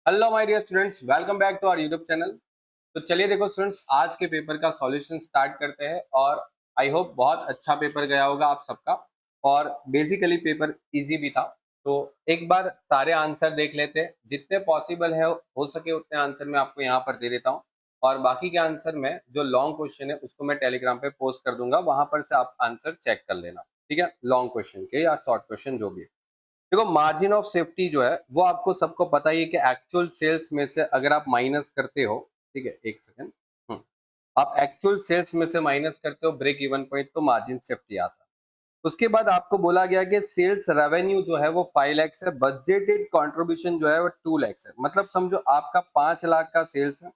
Hello my dear students, welcome back to our YouTube channel. तो चलिए देखो students, आज के पेपर का सॉल्यूशन स्टार्ट करते हैं और आई होप बहुत अच्छा पेपर गया होगा आप सबका। और बेसिकली पेपर इजी भी था। तो एक बार सारे आंसर देख लेते हैं, जितने पॉसिबल है हो सके उतने आंसर मैं आपको यहाँ पर दे देता हूँ। और बाकी के आंसर में जो लॉन्ग क्वेश्चन है उसको मैं टेलीग्राम पे पोस्ट कर दूंगा, वहां पर से आप आंसर चेक कर लेना। ठीक है, लॉन्ग क्वेश्चन के या शॉर्ट क्वेश्चन जो भी है। देखो मार्जिन ऑफ सेफ्टी जो है वो आपको सबको पता ही है कि एक्चुअल सेल्स में से अगर आप माइनस करते हो। ठीक है, एक सेकंड। आप एक्चुअल सेल्स में से माइनस करते हो ब्रेक इवन पॉइंट, तो मार्जिन सेफ्टी आता है। उसके बाद आपको बोला गया कि सेल्स रेवेन्यू जो है वो 5 लाख है, बजटेड कंट्रीब्यूशन जो है वो 2 लाख है। मतलब समझो आपका 5 लाख का सेल्स है,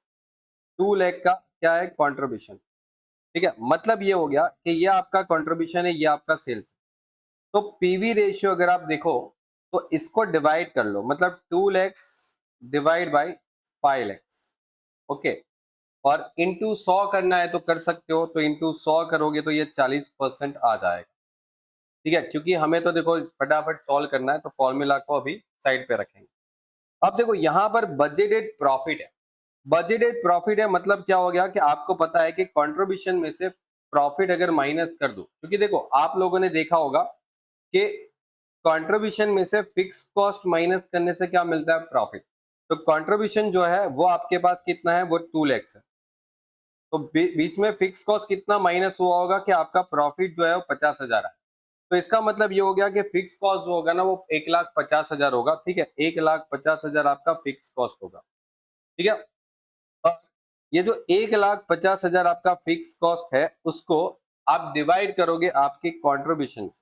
2 लाख का क्या है कंट्रीब्यूशन। ठीक है, मतलब ये हो गया कि ये आपका कंट्रीब्यूशन है, ये आपका सेल्स है। तो पीवी रेशियो अगर आप देखो तो इसको डिवाइड कर लो, मतलब 2 lakhs divide by 5 lakhs. Okay, और इंटू 100 करना है तो कर सकते हो, तो इंटू 100 करोगे तो ये 40% आ जाएगा। ठीक है, क्योंकि हमें तो देखो फटाफट सॉल्व करना है, तो फॉर्मूला को अभी साइड पे रखेंगे। अब देखो यहाँ पर बजटेड प्रॉफिट है। बजटेड प्रॉफिट है मतलब क्या हो गया कि आपको पता है कि कंट्रीब्यूशन में से प्रॉफिट अगर माइनस कर दो, क्योंकि देखो आप लोगों ने देखा होगा कि कंट्रीब्यूशन में से फिक्स कॉस्ट माइनस करने से क्या मिलता है, प्रॉफिट। तो कंट्रीब्यूशन जो है वो आपके पास कितना है, वो 2 लैक्स है। तो बीच में फिक्स कॉस्ट कितना माइनस हुआ होगा कि आपका प्रॉफिट जो है वो 50,000 है। तो इसका मतलब ये हो गया कि फिक्स कॉस्ट जो होगा ना वो 1,50,000 होगा। ठीक है, 1,50,000 आपका फिक्स कॉस्ट होगा। ठीक है, और ये जो 1,50,000 आपका फिक्स कॉस्ट है उसको आप डिवाइड करोगे आपके कॉन्ट्रीब्यूशन से,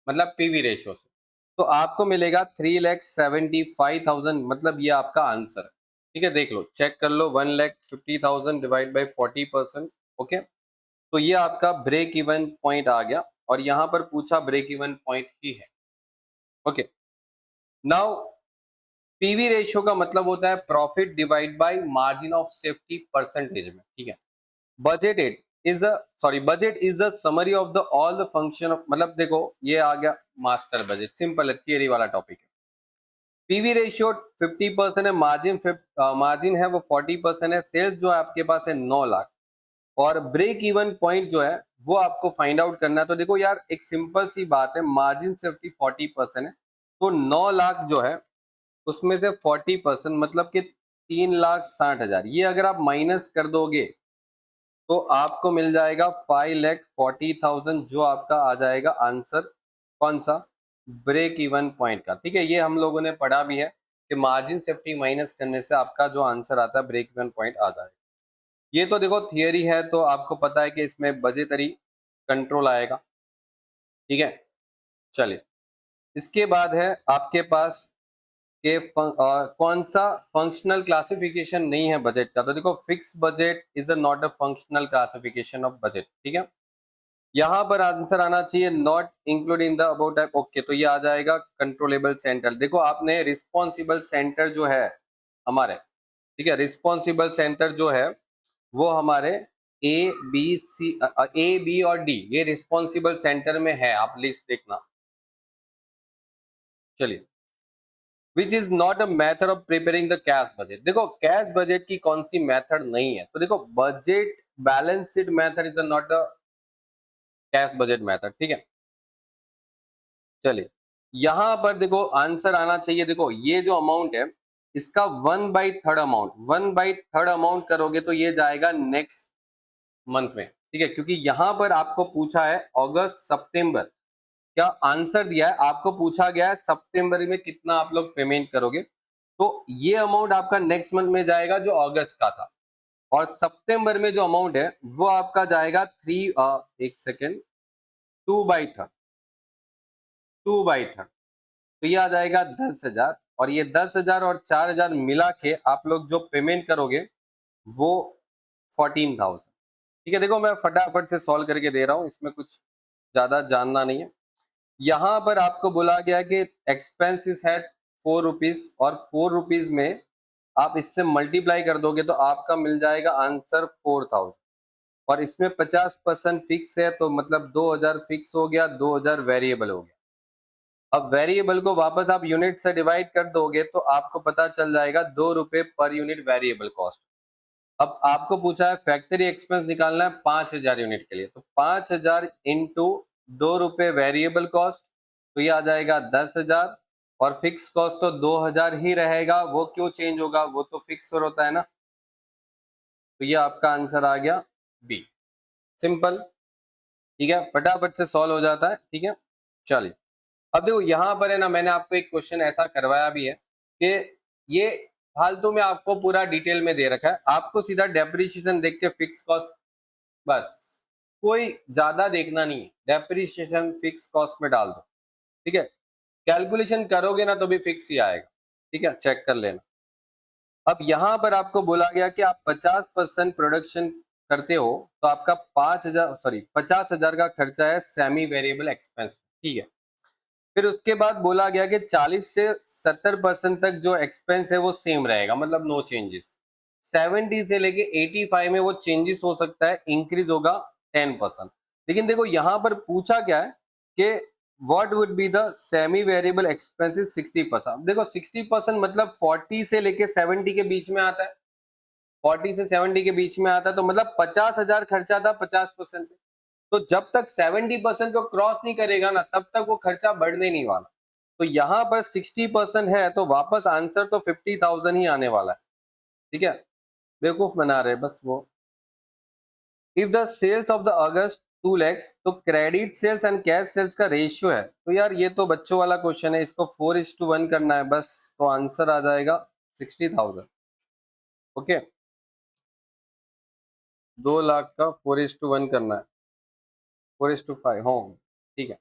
मतलब पीवी रेशियो से, तो आपको मिलेगा 3,75,000। मतलब ये आपका आंसर है। ठीक है, देख लो, चेक कर लो, 1,50,000 डिवाइड बाई 40%। ओके, तो ये आपका ब्रेक इवन पॉइंट आ गया, और यहां पर पूछा ब्रेक इवन पॉइंट ही है। ओके, नाउ पीवी रेशियो का मतलब होता है profit divide by margin of safety percentage में। ठीक है, budgeted is a budget is a summary of the all the function of, मतलब देखो ये आ गया मास्टर बजट, सिंपल है, थियरी वाला टॉपिक है। पीवी रेशियो 50% है, मार्जिन है वो 40% है, सेल्स जो है आपके पास है 9 लाख, और ब्रेक इवन पॉइंट जो है वो आपको फाइंड आउट करना है। तो देखो यार, एक सिंपल सी बात है, मार्जिन सेफ्टी 40% है, तो 9 लाख जो है उसमें से 40% मतलब कि 3,60,000, ये अगर आप माइनस कर दोगे तो आपको मिल जाएगा 5,40,000, जो आपका आ जाएगा आंसर। कौन सा, ब्रेक इवन पॉइंट का। ठीक है, ये हम लोगों ने पढ़ा भी है कि मार्जिन सेफ्टी माइनस करने से आपका जो आंसर आता है ब्रेक इवन पॉइंट आ जाएगा। ये तो देखो थियरी है, तो आपको पता है कि इसमें बजेटरी कंट्रोल आएगा। ठीक है, चलिए, इसके बाद है आपके पास के कौन सा फंक्शनल क्लासिफिकेशन नहीं है बजट का। तो देखो, fix budget is not a functional classification of budget. ठीक है, यहाँ पर आंसर आना चाहिए not include in the about type. Okay, तो ये आ जाएगा कंट्रोलेबल सेंटर। देखो आपने रिस्पॉन्सिबल सेंटर जो है हमारे, ठीक है, रिस्पॉन्सिबल सेंटर जो है वो हमारे ए बी और डी, ये रिस्पॉन्सिबल सेंटर में है, आप लिस्ट देखना। चलिए, which is not a method of preparing the cash budget. देखो कैश बजट की कौन सी मेथड नहीं है, तो देखो budget balanced method is not a cash budget method. ठीक है, चलिए, यहां पर देखो आंसर आना चाहिए। देखो ये जो अमाउंट है इसका 1/3 अमाउंट, 1/3 अमाउंट करोगे तो ये जाएगा नेक्स्ट मंथ में। ठीक है, क्योंकि यहां पर आपको पूछा है अगस्त सितंबर, क्या आंसर दिया है, आपको पूछा गया है सितंबर में कितना आप लोग पेमेंट करोगे, तो ये अमाउंट आपका नेक्स्ट मंथ में जाएगा जो अगस्त का था, और सितंबर में जो अमाउंट है वो आपका जाएगा एक सेकेंड, 2/3, 2/3, तो ये आ जाएगा 10,000, और ये 10,000 और 4,000 मिला के आप लोग जो पेमेंट करोगे वो 14,000। ठीक है, देखो मैं फटाफट से सॉल्व करके दे रहा हूं, इसमें कुछ ज्यादा जानना नहीं है। यहाँ पर आपको बोला गया कि एक्सपेंसिस है 4 रुपीज, और 4 रुपीज में आप इससे मल्टीप्लाई कर दोगे तो आपका मिल जाएगा आंसर 4,000, और इसमें 50% फिक्स है, तो मतलब 2,000 फिक्स हो गया, 2,000 वेरिएबल हो गया। अब वेरिएबल को वापस आप यूनिट से डिवाइड कर दोगे तो आपको पता चल जाएगा 2 रुपए पर यूनिट वेरिएबल कॉस्ट। अब आपको पूछा है फैक्ट्री एक्सपेंस निकालना है 5000 यूनिट के लिए, तो 5000 इंटू 2 रुपए वेरिएबल कॉस्ट, तो ये आ जाएगा 10,000, और फिक्स कॉस्ट तो 2000 ही रहेगा, वो क्यों चेंज होगा, वो तो फिक्स होता है ना। तो ये आपका आंसर आ गया बी। सिंपल, ठीक है, फटाफट से सॉल्व हो जाता है, ठीक है। चलिए अब देखो यहाँ पर है ना, मैंने आपको एक क्वेश्चन ऐसा करवाया भी है कि ये फालतू में आपको पूरा डिटेल में दे रखा है, आपको सीधा डेप्रिसिएशन देख के फिक्स कॉस्ट, बस कोई ज्यादा देखना नहीं है, डेप्रिसिएशन फिक्स कॉस्ट में डाल दो, ठीक है। कैलकुलेशन करोगे ना तो भी फिक्स ही आएगा, ठीक है, चेक कर लेना। अब यहाँ पर आपको बोला गया कि आप 50% प्रोडक्शन करते हो तो आपका 50,000 का खर्चा है सेमी वेरिएबल एक्सपेंस, ठीक है। फिर उसके बाद बोला गया कि 40 से 70% तक जो एक्सपेंस है वो सेम रहेगा, मतलब नो चेंजेस। 70 से लेके 85 में वो चेंजेस हो सकता है, इंक्रीज होगा 10%। लेकिन देखो यहाँ पर पूछा क्या है कि what would be the semi variable expenses 60%। देखो 60% मतलब 40 से लेके 70 के बीच में आता है, 40 से 70 के बीच में आता है, तो मतलब 50,000 खर्चा था 50%। तो जब तक 70% को क्रॉस नहीं करेगा ना तब तक वो खर्चा बढ़ने नहीं वाला। तो यहाँ पर 60% है तो वापस आंसर तो 50,000 ही आने वाला है, ठीक है। बेवकूफ बना रहे बस वो। If the sales of the August 2 lakhs, तो credit sales and cash sales का रेशियो है, तो यार ये तो बच्चों वाला क्वेश्चन है, इसको 4:1 करना है बस, तो आंसर आ जाएगा 60,000। ओके, 2 लाख का 4:1 करना है, 4:5 हो, ठीक है।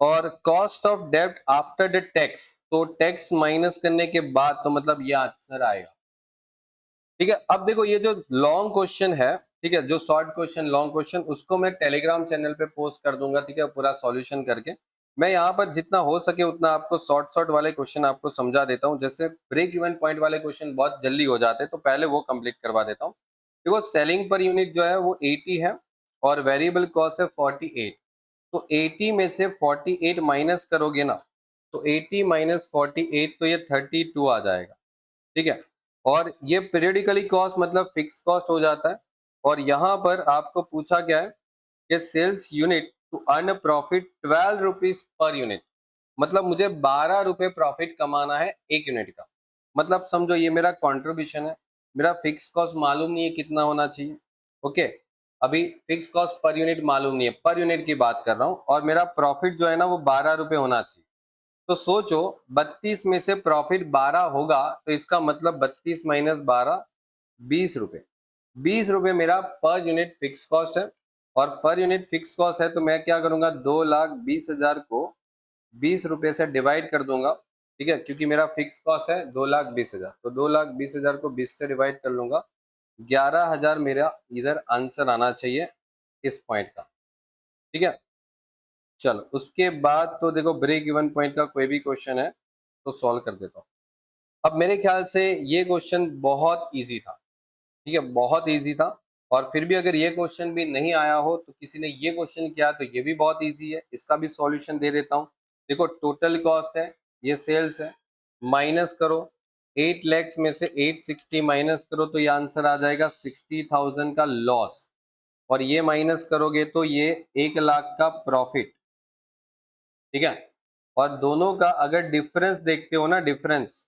और कॉस्ट ऑफ डेब्ट आफ्टर द टैक्स, तो टैक्स माइनस करने के बाद, तो मतलब ये आंसर आएगा, ठीक है। अब देखो ये जो लॉन्ग क्वेश्चन है, ठीक है, जो शॉर्ट क्वेश्चन लॉन्ग क्वेश्चन, उसको मैं टेलीग्राम चैनल पे पोस्ट कर दूंगा, ठीक है, पूरा सॉल्यूशन करके। मैं यहाँ पर जितना हो सके उतना आपको शॉर्ट शॉर्ट वाले क्वेश्चन आपको समझा देता हूँ, जैसे ब्रेक इवन पॉइंट वाले क्वेश्चन बहुत जल्दी हो जाते हैं, तो पहले वो कंप्लीट करवा देता हूँ। देखो सेलिंग पर यूनिट जो है वो 80 है और वेरिएबल कॉस्ट है 48, तो 80 में से 48 माइनस करोगे ना, तो 80 माइनस 48, तो ये 32 आ जाएगा, ठीक है। और ये पीरियडिकली कॉस्ट मतलब फिक्स कॉस्ट हो जाता है। और यहाँ पर आपको पूछा गया है कि sales unit to earn profit 12 rupees per unit, मतलब मुझे 12 रुपए प्रॉफिट कमाना है एक यूनिट का। मतलब समझो ये मेरा कंट्रीब्यूशन है, मेरा फिक्स कॉस्ट मालूम नहीं है कितना होना चाहिए, ओके। अभी फिक्स कॉस्ट पर यूनिट मालूम नहीं है, पर यूनिट की बात कर रहा हूँ, और मेरा प्रॉफिट जो है ना वो 12 रुपए होना चाहिए। तो सोचो 32 में से प्रॉफिट 12 होगा, तो इसका मतलब 32 माइनस 12, 20 रुपए। 20 रुपए मेरा पर यूनिट फिक्स कॉस्ट है, और पर यूनिट फिक्स कॉस्ट है तो मैं क्या करूंगा, 2,20,000 को 20 रुपए से डिवाइड कर दूंगा, ठीक है, क्योंकि मेरा फिक्स कॉस्ट है 2,20,000, तो 2,20,000 को 20 से डिवाइड कर लूंगा, 11,000 मेरा इधर आंसर आना चाहिए इस पॉइंट का, ठीक है। चलो उसके बाद तो देखो ब्रेक इवन पॉइंट का कोई भी क्वेश्चन है तो सॉल्व कर देता हूँ। अब मेरे ख्याल से ये क्वेश्चन बहुत इजी था, ठीक है, बहुत इजी था। और फिर भी अगर ये क्वेश्चन भी नहीं आया हो तो किसी ने ये क्वेश्चन किया तो ये भी बहुत इजी है, इसका भी सॉल्यूशन दे देता हूँ। देखो टोटल कॉस्ट है, ये सेल्स है, माइनस करो 8 lakhs में से 860 माइनस करो तो ये आंसर आ जाएगा 60,000 का लॉस, और ये माइनस करोगे तो ये 1 लाख का प्रॉफिट, ठीक है। और दोनों का अगर डिफरेंस देखते हो ना, डिफरेंस,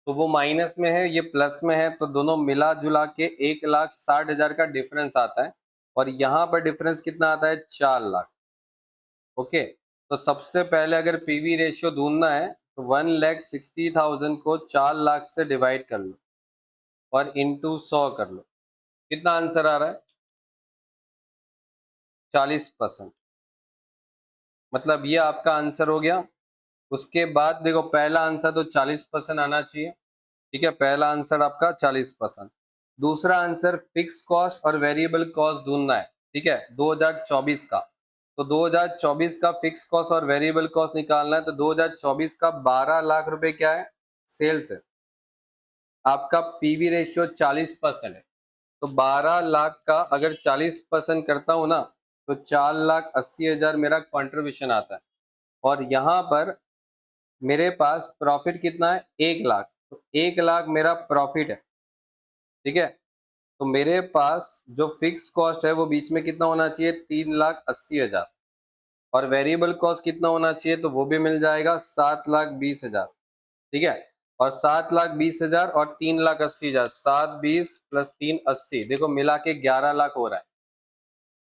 तो वो माइनस में है ये प्लस में है, तो दोनों मिला जुला के 1,60,000 का डिफरेंस आता है, और यहाँ पर डिफरेंस कितना आता है, 4 लाख। ओके, तो सबसे पहले अगर पीवी रेशियो ढूंढना है तो 1,60,000 को 4 लाख से डिवाइड कर लो और इंटू 100 कर लो, कितना आंसर आ रहा है, 40%। मतलब ये आपका आंसर हो गया। उसके बाद देखो पहला आंसर तो 40% आना चाहिए, ठीक है, पहला आंसर आपका 40%। दूसरा आंसर फिक्स कॉस्ट और वेरिएबल कॉस्ट ढूंढना है, ठीक है, 2024 का। तो 2024 का फिक्स कॉस्ट और वेरिएबल कॉस्ट निकालना है, तो 2024 का 12 लाख रुपए क्या है, सेल्स है। आपका पीवी रेशियो 40% है, तो 12 लाख का अगर 40% करता हूं ना, तो 4,80,000 मेरा कॉन्ट्रीब्यूशन आता है। और यहाँ पर मेरे पास प्रॉफिट कितना है 1 लाख, तो 1 लाख मेरा प्रॉफिट है। ठीक है, तो मेरे पास जो फिक्स कॉस्ट है वो बीच में कितना होना चाहिए 3,80,000 और वेरिएबल कॉस्ट कितना होना चाहिए तो वो भी मिल जाएगा 7,20,000। ठीक है, और 7,20,000 और 3,80,000, 7,20 प्लस 3,80, देखो मिला के 11 लाख हो रहा है।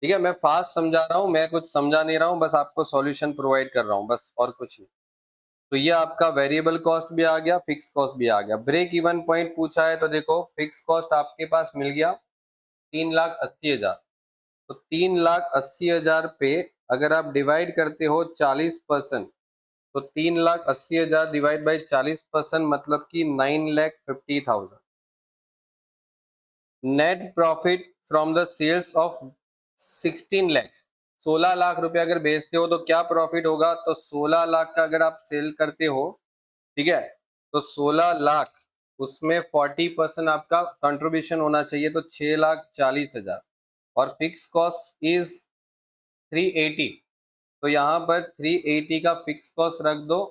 ठीक है, मैं फास्ट समझा रहा हूँ, मैं कुछ समझा नहीं रहा हूँ, बस आपको सॉल्यूशन प्रोवाइड कर रहा हूँ, बस और कुछ नहीं। तो ये आपका वेरिएबल कॉस्ट भी आ गया, फिक्स कॉस्ट भी आ गया। ब्रेक इवन पॉइंट पूछा है तो देखो फिक्स कॉस्ट आपके पास मिल गया 3,80,000, तो 3,80,000 पे अगर आप डिवाइड करते हो 40%, तो 3,80,000 डिवाइड बाई 40% मतलब कि 9,50,000। Net profit from the sales of 16 lakhs, 16 lakh रुपए अगर बेचते हो तो क्या प्रॉफिट होगा, तो 16 लाख का अगर आप सेल करते हो, ठीक है, तो 16 लाख उसमें 40% आपका कंट्रीब्यूशन होना चाहिए, तो 6,40,000 और फिक्स कॉस्ट इज 380, तो यहाँ पर 380 का फिक्स कॉस्ट रख दो।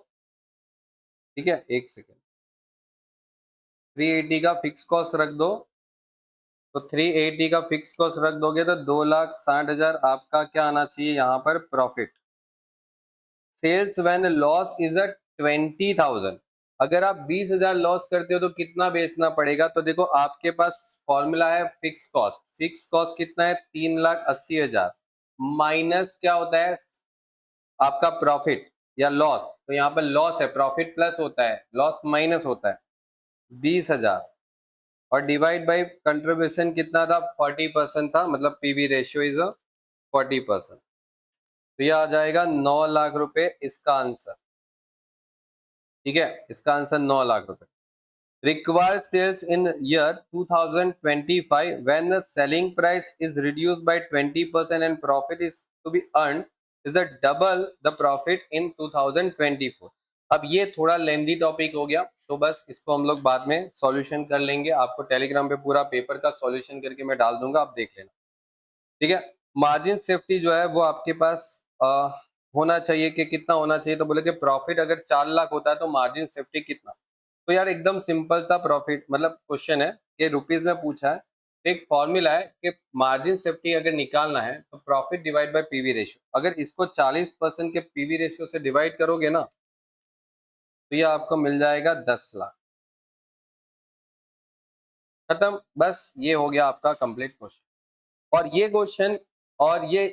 ठीक है, एक सेकेंड, 380 का फिक्स कॉस्ट रख दो, तो 380 का फिक्स कॉस्ट रख दोगे तो 2,60,000 आपका क्या आना चाहिए यहाँ पर profit. Sales when loss is 20,000, अगर आप 20,000 लॉस करते हो तो कितना बेचना पड़ेगा, तो देखो आपके पास फॉर्मूला है फिक्स कॉस्ट, फिक्स कॉस्ट कितना है 3,80,000 माइनस क्या होता है आपका प्रॉफिट या लॉस, तो यहाँ पर लॉस है, प्रॉफिट प्लस होता है, लॉस माइनस होता है 20,000 और डिवाइड बाई कंट्रीब्यूशन कितना था 40% था, मतलब पीवी रेशियो इज 40%, तो ये आ जाएगा 9 लाख रुपए इसका आंसर। ठीक है, इसका आंसर 9 लाख रुपए। Required sales in year 2025 when the selling price is reduced by 20% and profit is to be earned is a double the profit in 2024। अब ये थोड़ा लेंदी टॉपिक हो गया, तो बस इसको हम लोग बाद में सॉल्यूशन कर लेंगे, आपको टेलीग्राम पे पूरा पेपर का सॉल्यूशन करके मैं डाल दूंगा, आप देख लेना। ठीक है, मार्जिन सेफ्टी जो है वो आपके पास होना चाहिए कि कितना होना चाहिए, तो बोले कि प्रॉफिट अगर 4 लाख होता है तो मार्जिन सेफ्टी कितना, तो यार एकदम सिंपल सा प्रॉफिट मतलब क्वेश्चन है कि रुपीज में पूछा है, एक फॉर्मूला है कि मार्जिन सेफ्टी अगर निकालना है तो profit divide by PV ratio, अगर इसको 40% के पीवी रेशियो से डिवाइड करोगे ना तो ये आपको मिल जाएगा 10 लाख। खत्म, बस ये हो गया आपका कंप्लीट क्वेश्चन। और ये क्वेश्चन और ये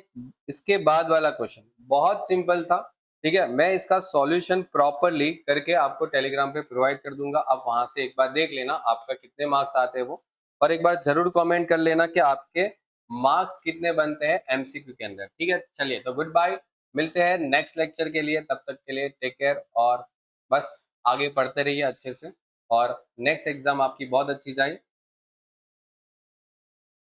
इसके बाद वाला क्वेश्चन बहुत सिंपल था। ठीक है, मैं इसका सॉल्यूशन प्रॉपरली करके आपको टेलीग्राम पे प्रोवाइड कर दूंगा, आप वहां से एक बार देख लेना आपका कितने मार्क्स आते हैं वो, और एक बार जरूर कमेंट कर लेना कि आपके मार्क्स कितने बनते हैं एमसीक्यू के अंदर। ठीक है, चलिए तो गुड बाय, मिलते हैं नेक्स्ट लेक्चर के लिए, तब तक के लिए टेक केयर और बस आगे पढ़ते रहिए अच्छे से और नेक्स्ट एग्जाम आपकी बहुत अच्छी जाए।